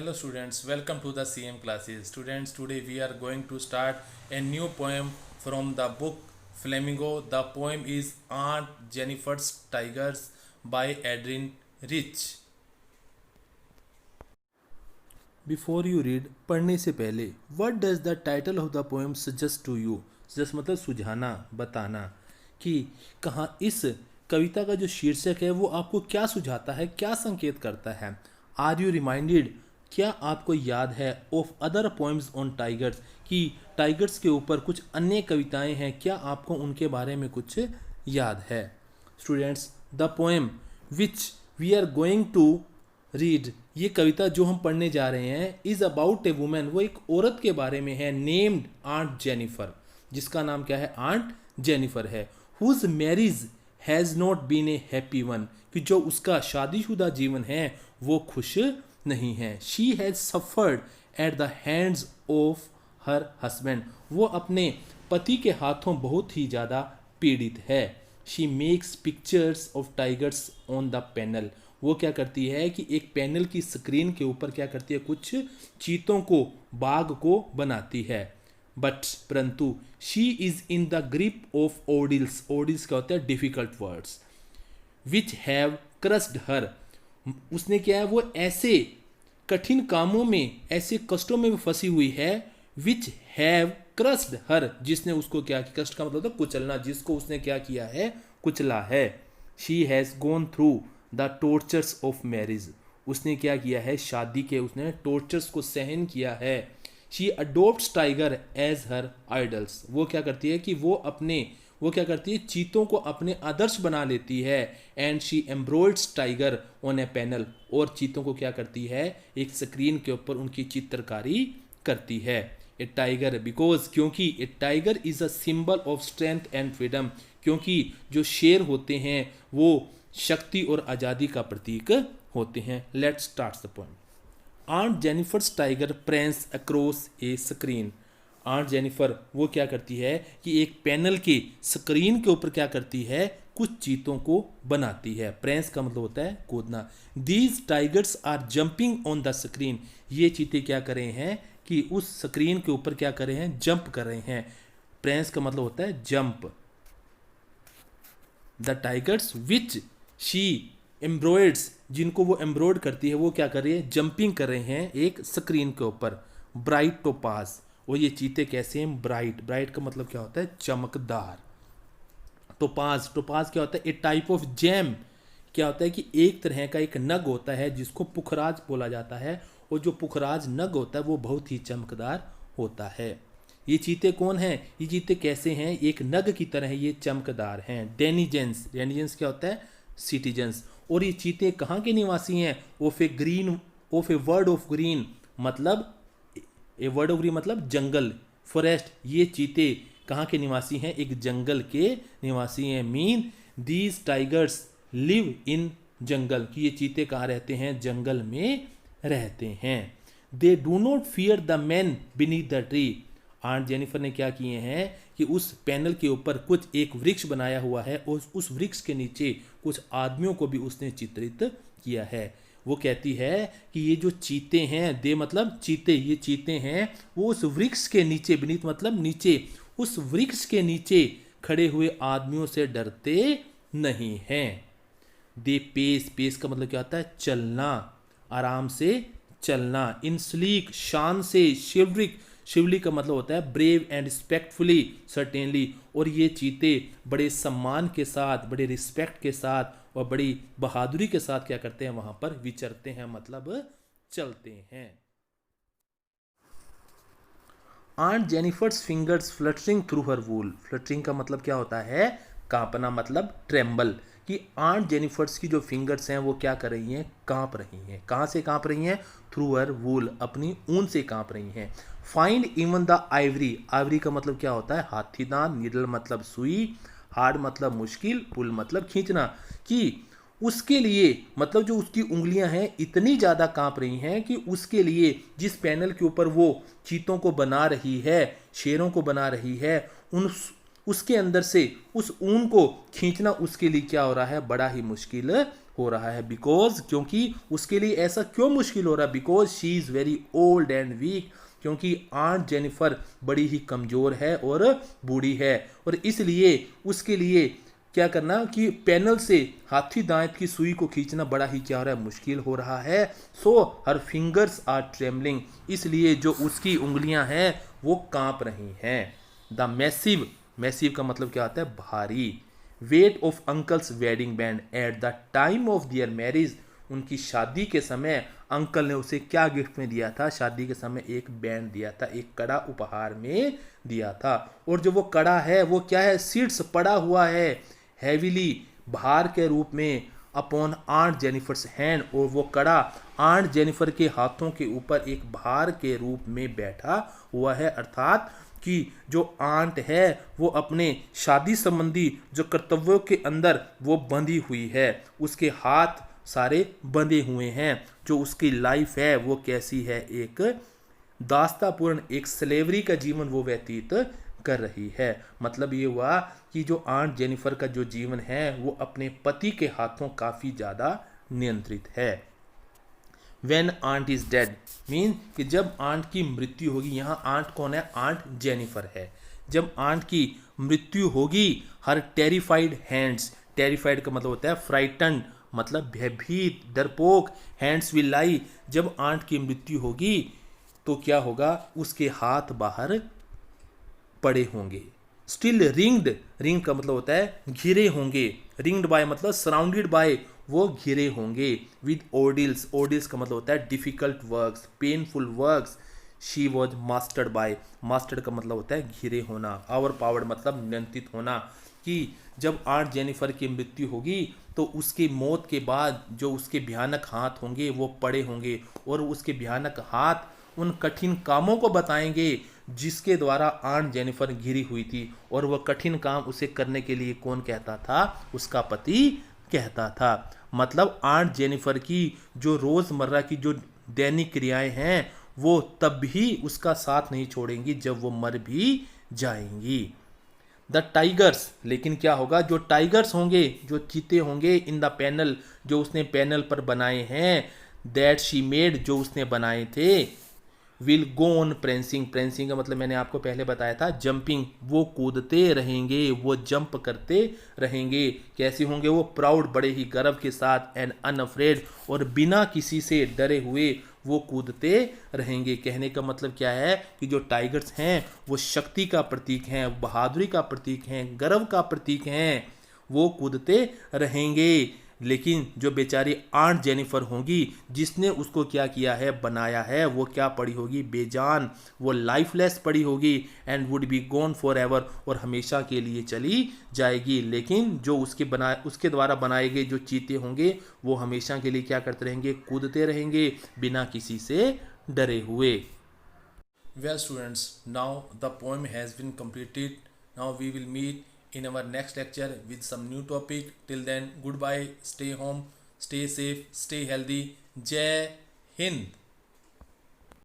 Hello students, welcome to the CM classes. Students, today we are going to start a new poem from the book Flamingo. The poem is Aunt Jennifer's Tigers by Adrian Rich. Before you read, पढ़ने से पहले what does the title of the poem suggest to you? suggest मतलब सुझाना, बताना कि कहाँ इस कविता का जो शीर्षक है वो आपको क्या सुझाता है, क्या संकेत करता है. आर यू रिमाइंडेड, क्या आपको याद है of other poems on tigers, कि टाइगर्स के ऊपर कुछ अन्य कविताएं हैं, क्या आपको उनके बारे में कुछ याद है. Students, the poem which we are going to read, ये कविता जो हम पढ़ने जा रहे हैं, इज अबाउट ए वुमेन, वो एक औरत के बारे में है, नेम्ड आंट जेनिफर, जिसका नाम क्या है, आंट जेनिफर है. Whose marriage has not been a happy one, कि जो उसका शादीशुदा जीवन है वो खुश नहीं है. She has suffered at the hands of her husband, वो अपने पति के हाथों बहुत ही ज़्यादा पीड़ित है. She makes pictures of tigers on the panel, वो क्या करती है कि एक पैनल की स्क्रीन के ऊपर क्या करती है, कुछ चीतों को, बाघ को बनाती है. बट परंतु she is in the grip of ordeals, ordeals क्या होता है, difficult words, which have crushed her, उसने क्या है, वो ऐसे कठिन कामों में, ऐसे कष्टों में वो फंसी हुई है. विच हैव क्रस्ड हर, जिसने उसको क्या, कष्ट का मतलब कुचलना, जिसको उसने क्या किया है, कुचला है. She has gone through the tortures of marriage, उसने क्या किया है, शादी के उसने टॉर्चर्स को सहन किया है. She adopts tiger as her idols, वो क्या करती है कि वो क्या करती है, चीतों को अपने आदर्श बना लेती है. And she embroiders tiger on a panel, और चीतों को क्या करती है, एक स्क्रीन के ऊपर उनकी चित्रकारी करती है. ए टाइगर बिकॉज, क्योंकि a tiger is a symbol of strength and freedom, क्योंकि जो शेर होते हैं वो शक्ति और आज़ादी का प्रतीक होते हैं. Let's start the point. Aunt Jennifer's tiger prance across a screen, aunt Jennifer वो क्या करती है कि एक पैनल के स्क्रीन के ऊपर क्या करती है, कुछ चीतों को बनाती है. प्रेंस का मतलब होता है कूदना. These tigers are jumping on the screen, ये चीते क्या कर रहे हैं कि उस स्क्रीन के ऊपर क्या कर रहे हैं, जंप कर रहे हैं. प्रेंस का मतलब होता है jump. The tigers which she embroiders, जिनको वो एम्ब्रॉयड करती है, वो क्या कर रही है, जंपिंग कर रहे हैं एक स्क्रीन के ऊपर. ब्राइट टोपाज, और ये चीते कैसे हैं, ब्राइट, ब्राइट का मतलब क्या होता है, चमकदार. टोपाज, टोपाज क्या होता है, ए टाइप ऑफ जेम, क्या होता है कि एक तरह का एक नग होता है जिसको पुखराज बोला जाता है, और जो पुखराज नग होता है वो बहुत ही चमकदार होता है. ये चीते कौन हैं, ये चीते कैसे हैं, एक नग की तरह ये चमकदार हैं. डेनिजेंस, डेनिजेंस क्या होता है, सिटीजन्स. और ये चीते कहाँ के निवासी हैं, of A green, of a word of green, मतलब ए वर्ड ऑफ ग्रीन मतलब जंगल, फॉरेस्ट. ये चीते कहाँ के निवासी हैं, एक जंगल के निवासी हैं. Mean these tigers live in jungle, कि ये चीते कहाँ रहते हैं, जंगल में रहते हैं. They do not fear the man beneath the tree, aunt Jennifer ने क्या किए हैं कि उस पैनल के ऊपर कुछ एक वृक्ष बनाया हुआ है, और उस वृक्ष के नीचे कुछ आदमियों को भी उसने चित्रित किया है. वो कहती है कि ये जो चीते हैं, दे मतलब चीते, ये चीते हैं वो उस वृक्ष के नीचे, बीनीथ मतलब नीचे, उस वृक्ष के नीचे खड़े हुए आदमियों से डरते नहीं हैं. दे पेस, पेस का मतलब क्या होता है, चलना, आराम से चलना. इन स्लीक, शान से. शिवरिक, शिवली का मतलब होता है ब्रेव एंड रिस्पेक्टफुली, सर्टेनली. और ये चीते बड़े सम्मान के साथ, बड़े रिस्पेक्ट के साथ और बड़ी बहादुरी के साथ क्या करते हैं, वहां पर विचरते हैं, मतलब चलते हैं. Aunt Jennifer's fingers fluttering through her wool, fluttering का मतलब क्या होता है, कांपना, मतलब ट्रेम्बल. कि आंट जेनिफर्स की जो फिंगर्स हैं वो क्या कर रही हैं, कांप रही हैं. कहाँ से कांप रही हैं, थ्रू हर वूल, अपनी ऊन से कांप रही हैं. Find even the Ivory, Ivory का मतलब क्या होता है, हाथी दांत. नीडल मतलब सुई. हार्ड मतलब मुश्किल. पुल मतलब खींचना. कि उसके लिए, मतलब जो उसकी उंगलियां हैं इतनी ज़्यादा कांप रही हैं कि उसके लिए जिस पैनल के ऊपर वो चीतों को बना रही है, शेरों को बना रही है, उसके अंदर से उस ऊन को खींचना उसके लिए क्या हो रहा है, बड़ा ही मुश्किल हो रहा है। बिकॉज, क्योंकि उसके लिए ऐसा क्यों मुश्किल हो रहा है, because she is very old and weak, क्योंकि आंट जेनिफर बड़ी ही कमज़ोर है और बूढ़ी है, और इसलिए उसके लिए क्या करना कि पैनल से हाथी दांत की सुई को खींचना बड़ा ही क्या हो रहा है, मुश्किल हो रहा है। सो हर फिंगर्स आर ट्रेमलिंग, इसलिए जो उसकी उंगलियां हैं वो कांप रही हैं। द मैसिव, मैसिव का मतलब क्या होता है, भारी। Weight of uncle's wedding band at the time of their marriage, उनकी शादी के समय अंकल ने उसे क्या गिफ्ट में दिया था, शादी के समय एक बैंड दिया था, एक कड़ा उपहार में दिया था। और जो वो कड़ा है वो क्या है, सीड्स पड़ा हुआ है हैवीली, भार के रूप में, अपॉन आंट जेनिफर्स हैंड, और वो कड़ा आंट जेनिफर के हाथों के ऊपर एक भार के रूप में बैठा हुआ है। अर्थात कि जो आंट है वो अपने शादी संबंधी जो कर्तव्यों के अंदर वो बंधी हुई है, उसके हाथ सारे बंधे हुए हैं। जो उसकी लाइफ है वो कैसी है, एक दास्तापूर्ण, एक स्लेवरी का जीवन वो व्यतीत कर रही है। मतलब ये हुआ कि जो आंट जेनिफर का जो जीवन है वो अपने पति के हाथों काफ़ी ज़्यादा नियंत्रित है। When aunt is dead mean कि जब आंट की मृत्यु होगी, यहाँ आंट कौन है, आंट जेनिफर है। जब आंट की मृत्यु होगी, हर टेरिफाइड हैंड्स, टेरिफाइड का मतलब होता है फ्राइटन, मतलब भयभीत, डरपोक, हैंड्स विल लाई, जब आंट की मृत्यु होगी तो क्या होगा, उसके हाथ बाहर पड़े होंगे। स्टिल रिंग्ड, रिंग का मतलब होता है घिरे होंगे, रिंग्ड बाय मतलब सराउंडेड बाय, वो घिरे होंगे। विद ओडिल्स, ओडिल्स का मतलब होता है difficult works, painful works. She was mastered bye, mastered का मतलब होता है घिरे होना, ओवर पावर्ड मतलब नियंत्रित होना। कि जब आंट जेनिफर की मृत्यु होगी तो उसकी मौत के बाद जो उसके भयानक हाथ होंगे वो पड़े होंगे, और उसके भयानक हाथ उन कठिन कामों को बताएंगे जिसके द्वारा आंट जेनिफर घिरी हुई थी। और वह कठिन काम उसे करने के लिए कौन कहता था, उसका पति कहता था। मतलब आंट जेनिफर की जो रोज़मर्रा की जो दैनिक क्रियाएं हैं वो तब भी उसका साथ नहीं छोड़ेंगी जब वो मर भी जाएंगी। द टाइगर्स, लेकिन क्या होगा, जो टाइगर्स होंगे, जो चीते होंगे इन द पैनल, जो उसने पैनल पर बनाए हैं, दैट शी मेड, जो उसने बनाए थे, will go on prancing, prancing का मतलब मैंने आपको पहले बताया था जंपिंग, वो कूदते रहेंगे, वो जंप करते रहेंगे। कैसे होंगे वो, प्राउड, बड़े ही गर्व के साथ, एंड अनअफ्रेड, और बिना किसी से डरे हुए वो कूदते रहेंगे। कहने का मतलब क्या है कि जो टाइगर्स हैं वो शक्ति का प्रतीक हैं, बहादुरी का प्रतीक हैं, गर्व का प्रतीक हैं, वो कूदते रहेंगे। लेकिन जो बेचारी आंट जेनिफर होगी जिसने उसको क्या किया है, बनाया है, वो क्या पड़ी होगी, बेजान, वो लाइफलेस पड़ी होगी, and would be gone for ever, और हमेशा के लिए चली जाएगी। लेकिन जो उसके द्वारा बनाए गए जो चीते होंगे वो हमेशा के लिए क्या करते रहेंगे, कूदते रहेंगे बिना किसी से डरे हुए। Well students, now the poem has been completed. Now we will meet in our next lecture with some new topic. Till then, goodbye, stay home, stay safe, stay healthy. Jai Hind.